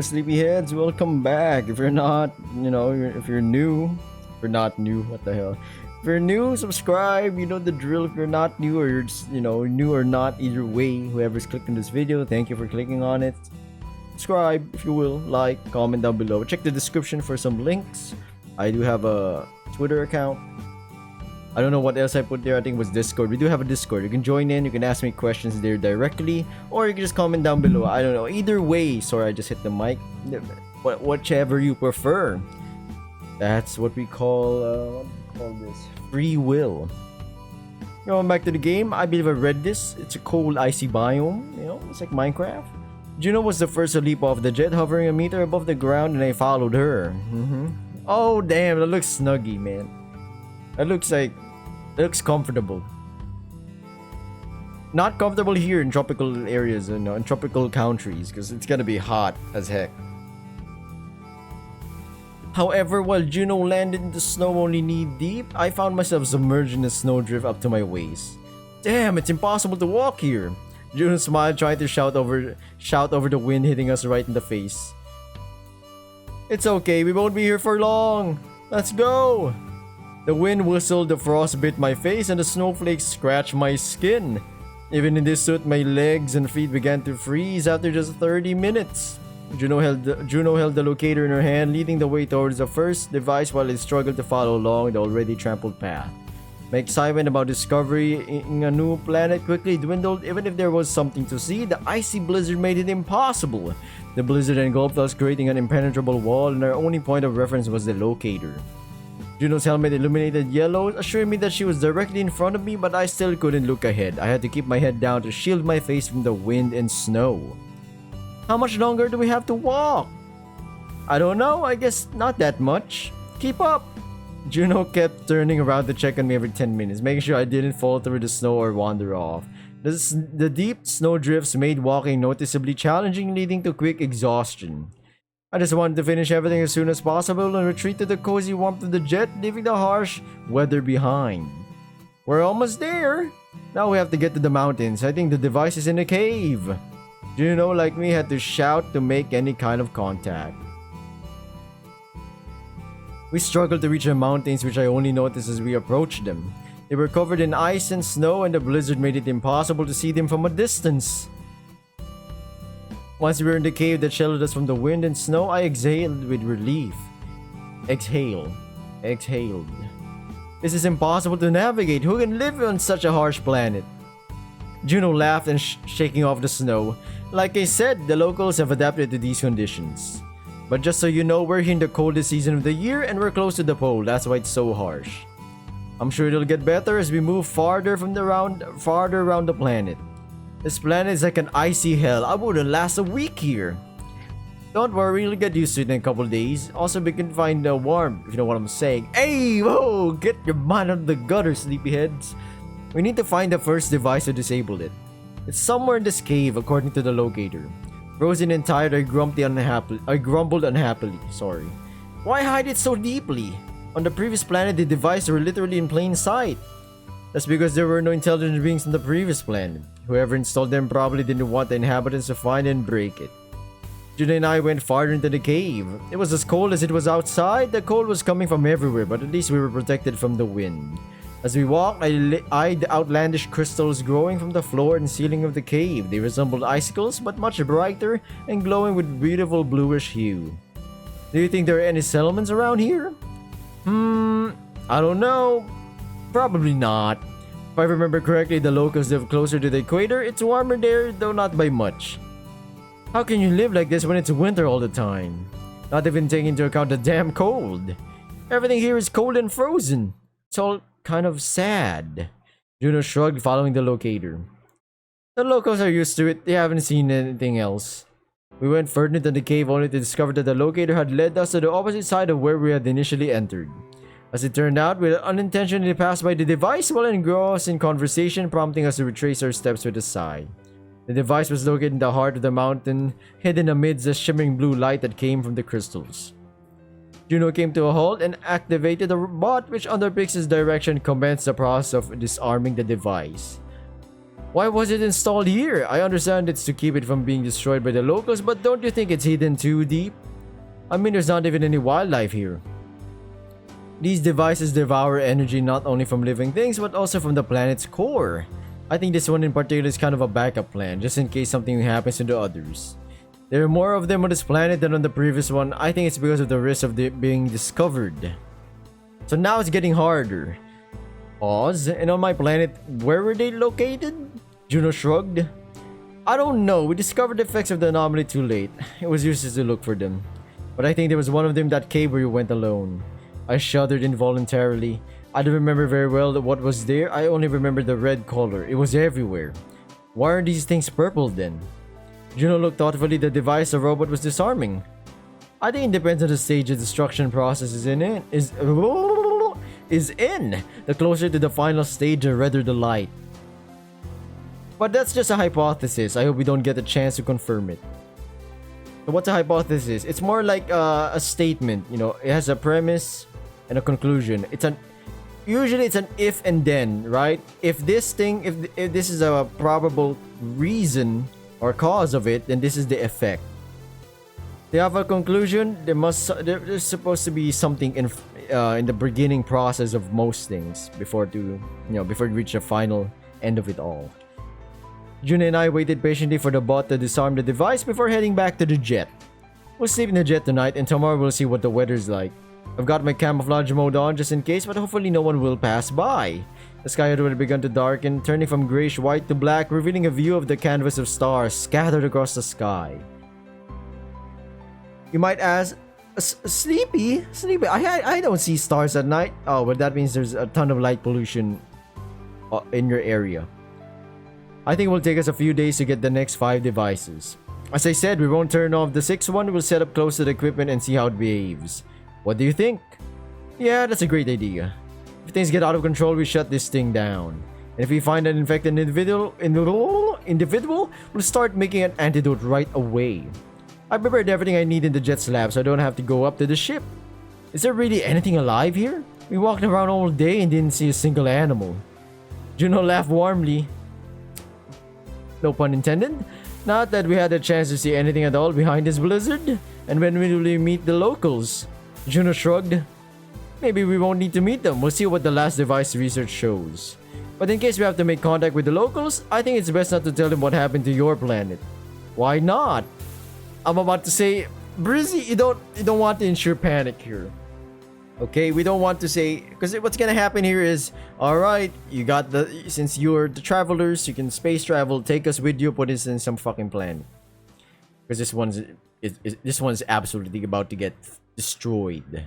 sleepyheads, welcome back. If you're not, if you're new, if you're not new, what the hell? If you're new, subscribe. You know the drill. If you're not new or you're just, new or not, either way, whoever's clicking this video, thank you for clicking on it. Subscribe if you will, like, comment down below. Check the description for some links. I do have a Twitter account. I don't know what else I put there. I think it was Discord. We do have a Discord. You can join in. You can ask me questions there directly, or you can just comment down below. I don't know. Either way, sorry, I just hit the mic. Whichever you prefer. That's what we call this free will. Going back to the game, I believe I read this. It's a cold, icy biome. It's like Minecraft. Juno was the first to leap off the jet, hovering a meter above the ground, and I followed her. Oh damn, that looks snuggy, man. That looks comfortable. Not comfortable here in tropical areas, in tropical countries, because it's gonna be hot as heck. However, while Juno landed in the snow only knee-deep, I found myself submerged in a snowdrift up to my waist. Damn, it's impossible to walk here. Juno smiled, trying to shout over the wind hitting us right in the face. It's okay, we won't be here for long. Let's go! The wind whistled, the frost bit my face, and the snowflakes scratched my skin. Even in this suit, my legs and feet began to freeze after just 30 minutes. Juno held the locator in her hand, leading the way towards the first device while I struggled to follow along the already trampled path. My excitement about discovering a new planet quickly dwindled. Even if there was something to see, the icy blizzard made it impossible. The blizzard engulfed us, creating an impenetrable wall, and our only point of reference was the locator. Juno's helmet illuminated yellow, assuring me that she was directly in front of me, but I still couldn't look ahead. I had to keep my head down to shield my face from the wind and snow. How much longer do we have to walk? I don't know, I guess not that much. Keep up! Juno kept turning around to check on me every 10 minutes, making sure I didn't fall through the snow or wander off. The deep snow drifts made walking noticeably challenging, leading to quick exhaustion. I just wanted to finish everything as soon as possible and retreat to the cozy warmth of the jet, leaving the harsh weather behind. We're almost there! Now we have to get to the mountains. I think the device is in a cave. Juno, like me, had to shout to make any kind of contact. We struggled to reach the mountains, which I only noticed as we approached them. They were covered in ice and snow, and the blizzard made it impossible to see them from a distance. Once we were in the cave that sheltered us from the wind and snow, I exhaled with relief. Exhaled. This is impossible to navigate. Who can live on such a harsh planet? Juno laughed and shaking off the snow. Like I said, the locals have adapted to these conditions. But just so you know, we're here in the coldest season of the year and we're close to the pole. That's why it's so harsh. I'm sure it'll get better as we move farther around the planet. This planet is like an icy hell. I wouldn't last a week here. Don't worry, you'll get used to it in a couple days. Also, we can find the warmth, if you know what I'm saying. Hey, whoa! Get your mind out of the gutter, sleepyheads. We need to find the first device to disable it. It's somewhere in this cave, according to the locator. Frozen and tired, I grumbled unhappily. Sorry. Why hide it so deeply? On the previous planet, the devices were literally in plain sight. That's because there were no intelligent beings on the previous planet. Whoever installed them probably didn't want the inhabitants to find and break it. Juno and I went farther into the cave. It was as cold as it was outside. The cold was coming from everywhere, but at least we were protected from the wind. As we walked, I eyed the outlandish crystals growing from the floor and ceiling of the cave. They resembled icicles, but much brighter and glowing with beautiful bluish hue. Do you think there are any settlements around here? I don't know. Probably not. If I remember correctly, the locals live closer to the equator. It's warmer there, though not by much. How can you live like this when it's winter all the time? Not even taking into account the damn cold. Everything here is cold and frozen. It's all kind of sad. Juno shrugged, following the locator. The locals are used to it. They haven't seen anything else. We went further into the cave only to discover that the locator had led us to the opposite side of where we had initially entered. As it turned out, we had unintentionally passed by the device while engrossed in conversation, prompting us to retrace our steps to the side. The device was located in the heart of the mountain, hidden amidst the shimmering blue light that came from the crystals. Juno came to a halt and activated the bot, which under Pix's direction commenced the process of disarming the device. Why was it installed here? I understand it's to keep it from being destroyed by the locals, but don't you think it's hidden too deep? I mean, there's not even any wildlife here. These devices devour energy not only from living things, but also from the planet's core. I think this one in particular is kind of a backup plan, just in case something happens to the others. There are more of them on this planet than on the previous one. I think it's because of the risk of being discovered. So now it's getting harder. Pause. And on my planet, where were they located? Juno shrugged. I don't know. We discovered the effects of the anomaly too late. It was useless to look for them. But I think there was one of them in that cave where you went alone. I shuddered involuntarily. I don't remember very well what was there. I only remember the red color. It was everywhere. Why are these things purple then? Juno looked thoughtfully. The device the robot was disarming. I think it depends on the stage the destruction process is in. The closer to the final stage, the redder the light. But that's just a hypothesis. I hope we don't get a chance to confirm it. So what's a hypothesis? It's more like a statement. You know, it has a premise and a conclusion. Usually it's an if and then, right? If this is a probable reason or cause of it, then this is the effect. They have a conclusion. There's supposed to be something in the beginning process of most things before you reach the final end of it all. June and I waited patiently for the bot to disarm the device before heading back to the jet. We'll sleep in the jet tonight, and tomorrow we'll see what the weather's like. I've got my camouflage mode on just in case, but hopefully no one will pass by. The sky had already begun to darken, turning from grayish-white to black, revealing a view of the canvas of stars scattered across the sky. You might ask, sleepy? I don't see stars at night. Oh, but that means there's a ton of light pollution in your area. I think it will take us a few days to get the next 5 devices. As I said, we won't turn off the 6th one. We'll set up close to the equipment and see how it behaves. What do you think? Yeah, that's a great idea. If things get out of control, we shut this thing down. And if we find an infected individual, we'll start making an antidote right away. I prepared everything I need in the jet's lab so I don't have to go up to the ship. Is there really anything alive here? We walked around all day and didn't see a single animal. Juno laughed warmly. No pun intended. Not that we had a chance to see anything at all behind this blizzard. And when will we meet the locals? Juno shrugged. Maybe we won't need to meet them. We'll see what the last device research shows. But in case we have to make contact with the locals, I think it's best not to tell them what happened to your planet. Why not? I'm about to say, Brizzy, you don't want to ensure panic here. Okay, we don't want to say, because what's gonna happen here is, alright, since you're the travelers, you can space travel, take us with you, put us in some fucking planet. Because this one's absolutely about to get destroyed.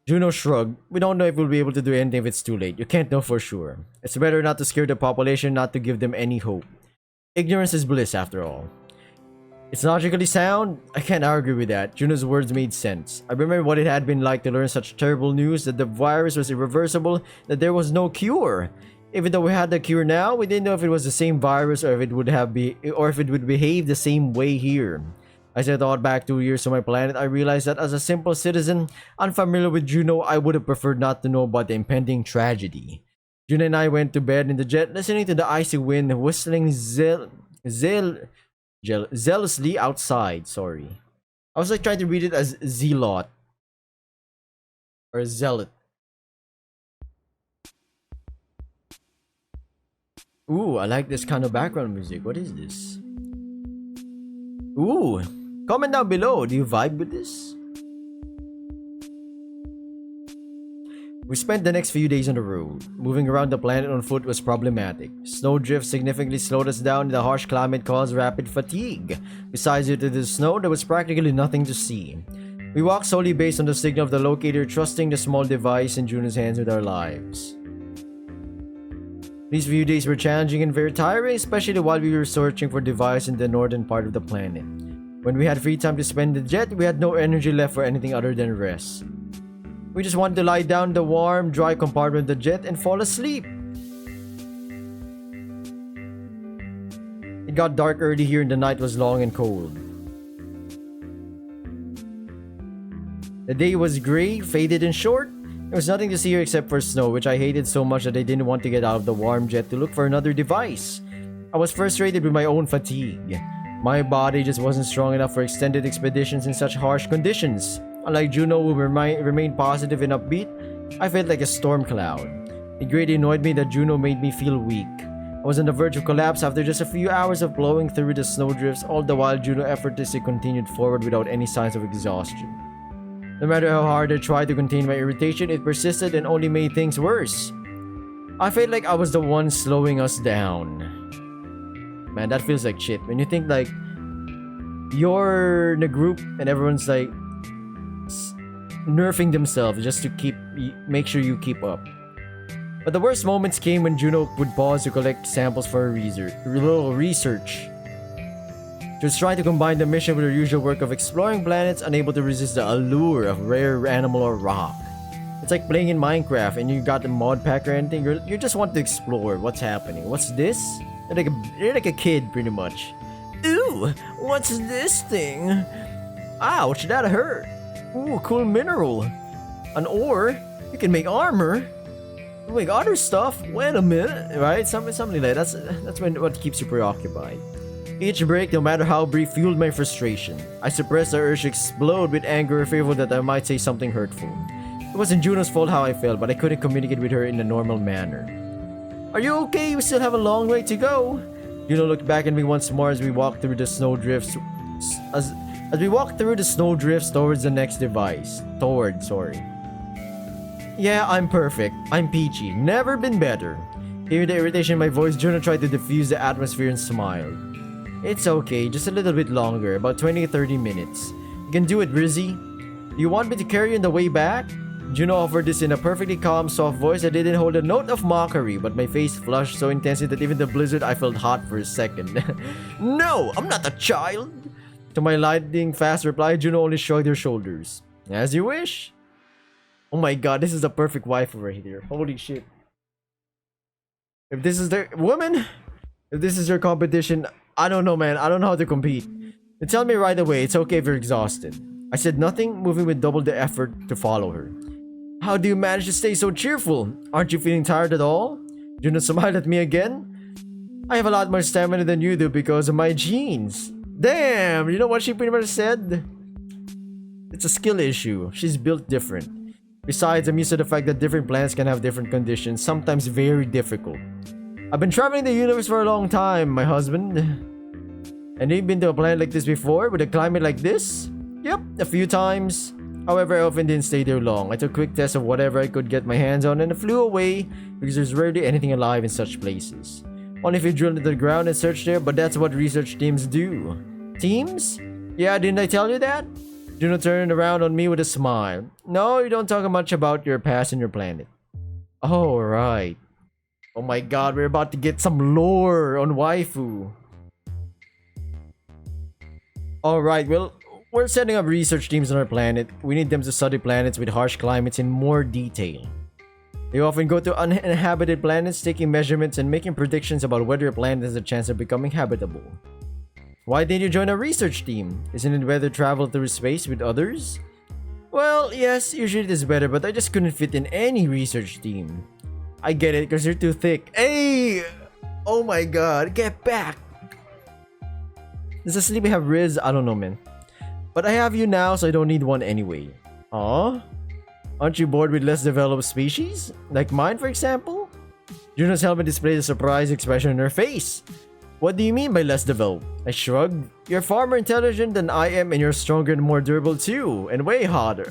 Juno shrugged. We don't know if we'll be able to do anything if it's too late. You can't know for sure. It's better not to scare the population, not to give them any hope. Ignorance is bliss after all. It's logically sound. I can't argue with that. Juno's words made sense. I remember what it had been like to learn such terrible news that the virus was irreversible, that there was no cure. Even though we had the cure now, we didn't know if it was the same virus or if it would behave the same way here. As I thought back 2 years to my planet, I realized that as a simple citizen, unfamiliar with Juno, I would have preferred not to know about the impending tragedy. Juno and I went to bed in the jet, listening to the icy wind whistling zealously outside. Sorry. I was like trying to read it as zealot. Or zealot. Ooh, I like this kind of background music. What is this? Ooh. Comment down below. Do you vibe with this? We spent the next few days on the road. Moving around the planet on foot was problematic. Snowdrift significantly slowed us down and the harsh climate caused rapid fatigue. Besides, due to the snow, there was practically nothing to see. We walked solely based on the signal of the locator, trusting the small device in Juno's hands with our lives. These few days were challenging and very tiring, especially while we were searching for devices in the northern part of the planet. When we had free time to spend in the jet, we had no energy left for anything other than rest. We just wanted to lie down in the warm, dry compartment of the jet and fall asleep. It got dark early here and the night was long and cold. The day was gray, faded and short. It There was nothing to see here except for snow, which I hated so much that I didn't want to get out of the warm jet to look for another device. I was frustrated with my own fatigue. My body just wasn't strong enough for extended expeditions in such harsh conditions. Unlike Juno, who remained positive and upbeat, I felt like a storm cloud. It greatly annoyed me that Juno made me feel weak. I was on the verge of collapse after just a few hours of blowing through the snowdrifts, all the while Juno effortlessly continued forward without any signs of exhaustion. No matter how hard I tried to contain my irritation, it persisted and only made things worse. I felt like I was the one slowing us down. Man, that feels like shit. When you think like you're in a group and everyone's like nerfing themselves just to make sure you keep up. But the worst moments came when Juno would pause to collect samples for her little research. She was trying to combine the mission with her usual work of exploring planets, unable to resist the allure of rare animal or rock. It's like playing in Minecraft and you got the mod pack or anything. You just want to explore what's happening. What's this? You're like a kid, pretty much. Ooh, what's this thing? Ouch, that hurt. Ooh, cool mineral. An ore? You can make armor. You make other stuff. Wait a minute, right? Something like that. That's what keeps you preoccupied. Each break, no matter how brief, fueled my frustration. I suppressed the urge to explode with anger or fearful that I might say something hurtful. It wasn't Juno's fault how I felt, but I couldn't communicate with her in a normal manner. Are you okay? We still have a long way to go. Juno looked back at me once more as we walked through the snowdrifts. As we walked through the snowdrifts towards the next device. Yeah, I'm perfect. I'm peachy. Never been better. Hearing the irritation in my voice, Juno tried to diffuse the atmosphere and smiled. It's okay, just a little bit longer, about 20-30 minutes. You can do it, Rizzy. Do you want me to carry you on the way back? Juno offered this in a perfectly calm, soft voice that didn't hold a note of mockery, but my face flushed so intensely that even the blizzard I felt hot for a second. No, I'm not a child! To my lightning fast reply, Juno only shrugged her shoulders. As you wish. Oh my god, this is the perfect waifu right here. Holy shit. If this is their woman, if this is your competition, I don't know, man. I don't know how to compete. They tell me right away, it's okay if you're exhausted. I said nothing, moving with double the effort to follow her. How do you manage to stay so cheerful? Aren't you feeling tired at all? Juno smiled at me again. I have a lot more stamina than you do because of my genes. Damn, you know what she pretty much said? It's a skill issue. She's built different. Besides, I'm used to the fact that different planets can have different conditions, sometimes very difficult. I've been traveling the universe for a long time, my husband. And you've been to a planet like this before, with a climate like this? Yep, a few times. However, I often didn't stay there long. I took quick tests of whatever I could get my hands on and I flew away because there's rarely anything alive in such places. Only if you drill into the ground and search there, but that's what research teams do. Teams? Yeah, didn't I tell you that? Juno turned around on me with a smile. No, you don't talk much about your past and your planet. Oh, right. Oh my god, we're about to get some lore on waifu. Alright, well, we're setting up research teams on our planet. We need them to study planets with harsh climates in more detail. They often go to uninhabited planets, taking measurements and making predictions about whether a planet has a chance of becoming habitable. Why didn't you join a research team? Isn't it better to travel through space with others? Well, yes, usually it is better, but I just couldn't fit in any research team. I get it, because you're too thick. Hey! Oh my god, get back! Does the sleepy have Riz? I don't know, man. But I have you now, so I don't need one anyway. Aw? Aren't you bored with less developed species? Like mine, for example? Juno's helmet displayed a surprised expression on her face. What do you mean by less developed? I shrugged. You're far more intelligent than I am, and you're stronger and more durable too, and way hotter.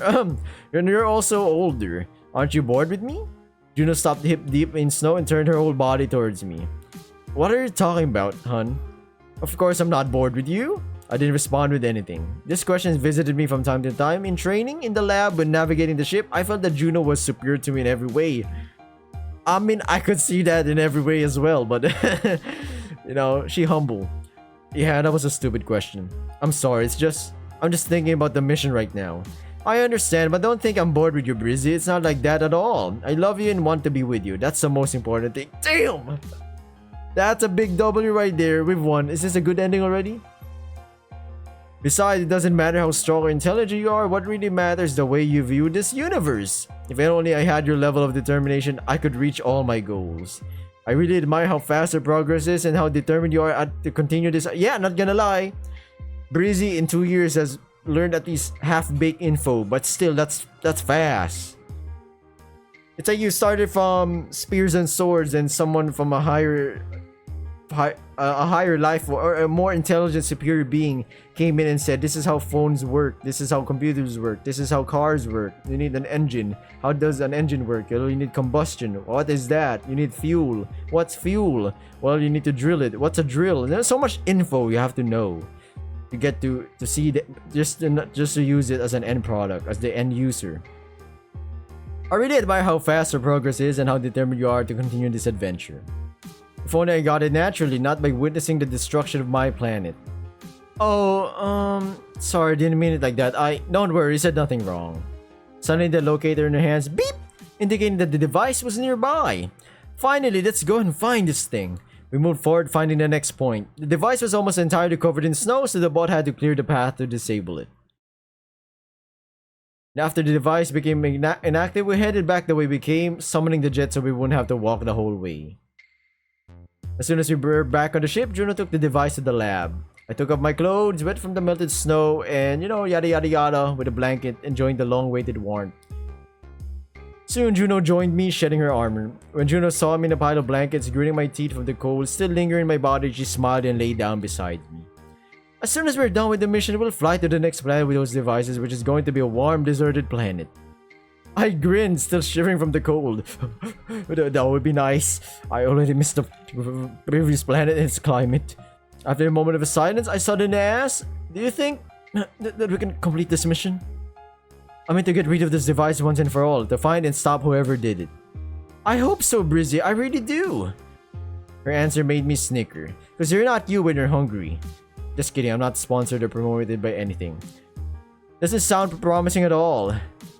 And you're also older. Aren't you bored with me? Juno stopped hip deep in snow and turned her whole body towards me. What are you talking about, hun? Of course I'm not bored with you. I didn't respond with anything. This question visited me from time to time. In training, in the lab, when navigating the ship, I felt that Juno was superior to me in every way. I mean, I could see that in every way as well, but... you know, she humble. Yeah, that was a stupid question. I'm sorry, I'm just thinking about the mission right now. I understand, but don't think I'm bored with you, Brizzy. It's not like that at all. I love you and want to be with you. That's the most important thing. Damn! That's a big W right there. We've won. Is this a good ending already? Besides, it doesn't matter how strong or intelligent you are, what really matters is the way you view this universe. If only I had your level of determination, I could reach all my goals. I really admire how fast your progress is and how determined you are to continue this. Yeah, not gonna lie. Breezy in 2 years has learned at least half-baked info, but still, that's fast. It's like you started from spears and swords and someone from a higher life or a more intelligent superior being came in and said, this is how phones work, this is how computers work, this is how cars work. You need an engine. How does an engine work? You need combustion. What is that? You need fuel. What's fuel? Well, you need to drill it. What's a drill? And there's so much info you have to know. You get to see that, just to use it as an end product, as the end user. I really admire how fast your progress is and how determined you are to continue this adventure. If only I got it naturally, not by witnessing the destruction of my planet. Oh, sorry, didn't mean it like that. Don't worry, you said nothing wrong. Suddenly the locator in her hands beep, indicating that the device was nearby. Finally, let's go and find this thing. We moved forward, finding the next point. The device was almost entirely covered in snow, so the bot had to clear the path to disable it. After the device became inactive, we headed back the way we came, summoning the jet so we wouldn't have to walk the whole way. As soon as we were back on the ship, Juno took the device to the lab. I took off my clothes, wet from the melted snow, and yada yada yada with a blanket, enjoying the long-waited warmth. Soon, Juno joined me, shedding her armor. When Juno saw me in a pile of blankets, gritting my teeth from the cold still lingering in my body, she smiled and lay down beside me. As soon as we're done with the mission, we'll fly to the next planet with those devices, which is going to be a warm, deserted planet. I grinned, still shivering from the cold. That would be nice. I already missed the previous planet and its climate. After a moment of silence, I suddenly asked, do you think that we can complete this mission? I mean to get rid of this device once and for all, to find and stop whoever did it. I hope so, Brizzy, I really do. Her answer made me snicker, because you're not you when you're hungry. Just kidding, I'm not sponsored or promoted by anything. Doesn't sound promising at all.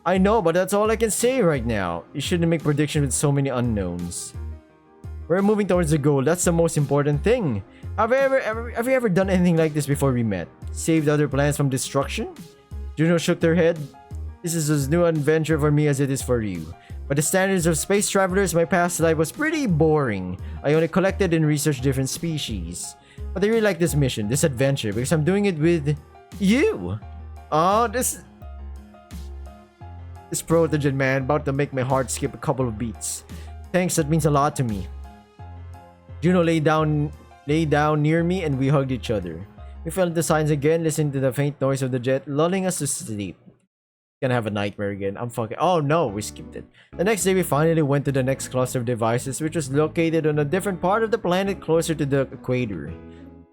I know, but that's all I can say right now. You shouldn't make predictions with so many unknowns. We're moving towards the goal, that's the most important thing. Have you ever done anything like this before we met? Saved other planets from destruction? Juno shook her head. This is as new an adventure for me as it is for you. By the standards of space travelers, my past life was pretty boring. I only collected and researched different species. But I really like this mission, this adventure, because I'm doing it with you. Oh, this Protogen, man, about to make my heart skip a couple of beats. Thanks, that means a lot to me. Juno lay down near me and we hugged each other. We felt the signs again, listening to the faint noise of the jet, lulling us to sleep. Gonna have a nightmare again. Oh no, we skipped it. The next day we finally went to the next cluster of devices, which was located on a different part of the planet closer to the equator.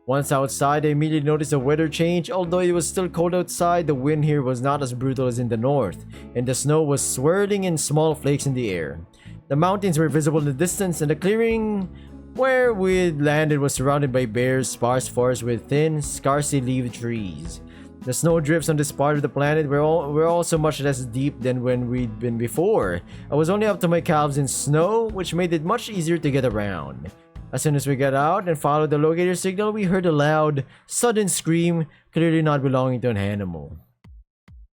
Once outside, I immediately noticed a weather change. Although it was still cold outside, the wind here was not as brutal as in the north, and the snow was swirling in small flakes in the air. The mountains were visible in the distance, and the clearing where we landed was surrounded by bare, sparse forests with thin, scarcely leaved trees. The snow drifts on this part of the planet were also much less deep than when we'd been before. I was only up to my calves in snow, which made it much easier to get around. As soon as we got out and followed the locator signal, we heard a loud, sudden scream, clearly not belonging to an animal.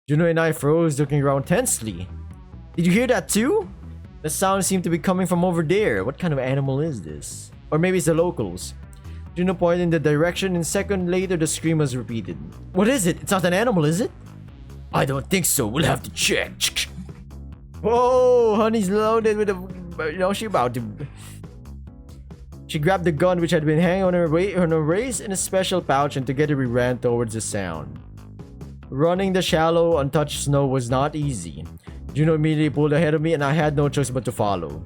Juno and I froze, looking around tensely. Did you hear that too? The sound seemed to be coming from over there. What kind of animal is this? Or maybe it's the locals. Juno pointed in the direction, and a second later the scream was repeated. What is it? It's not an animal, is it? I don't think so. We'll have to check. Whoa, honey's loaded with a... she about to... She grabbed the gun which had been hanging on her waist in a special pouch, and together we ran towards the sound. Running the shallow, untouched snow was not easy. Juno immediately pulled ahead of me, and I had no choice but to follow.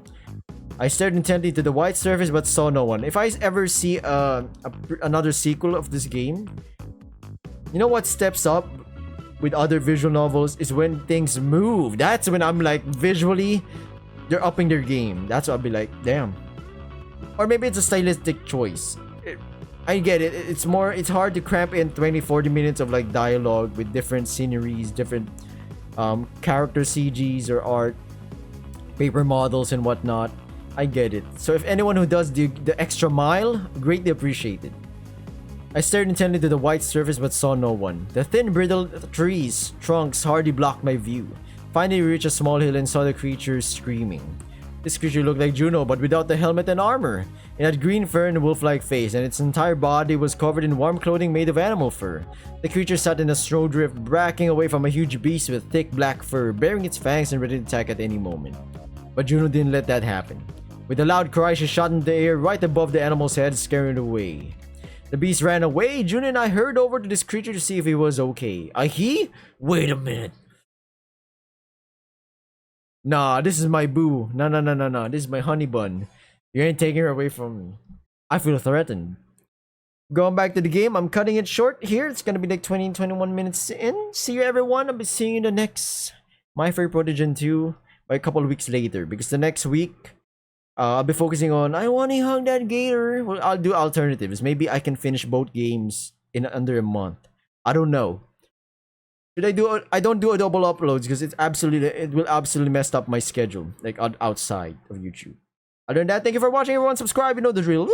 I stared intently to the white surface but saw no one. If I ever see another sequel of this game, you know what steps up with other visual novels is when things move. That's when I'm like, visually, they're upping their game. That's what I'll be like, damn. Or maybe it's a stylistic choice. I get it. It's hard to cramp in 20-40 minutes of like dialogue with different sceneries, different character CGs or art, paper models and whatnot. I get it. So if anyone who does the extra mile, greatly appreciated. I stared intently to the white surface but saw no one. The thin, brittle trees, trunks hardly blocked my view. Finally, we reached a small hill and saw the creature screaming. This creature looked like Juno, but without the helmet and armor. It had green fur and a wolf-like face, and its entire body was covered in warm clothing made of animal fur. The creature sat in a snowdrift, backing away from a huge beast with thick black fur, baring its fangs and ready to attack at any moment. But Juno didn't let that happen. With a loud cry, she shot into the air right above the animal's head, scaring it away. The beast ran away. Juno and I hurried over to this creature to see if he was okay. A he? Wait a minute. Nah, this is my boo. No. This is my honey bun. You ain't taking her away from me. I feel threatened. Going back to the game, I'm cutting it short here. It's gonna be like 21 minutes in. See you everyone. I'll be seeing you in the next My Furry Protogen 2 by a couple of weeks later. Because the next week, I'll be focusing on I Wani Hug that gator. Well, I'll do alternatives. Maybe I can finish both games in under a month. I don't know. I don't do a double uploads because it will absolutely mess up my schedule, like outside of YouTube. Other than that, thank you for watching everyone. Subscribe, you know the drill.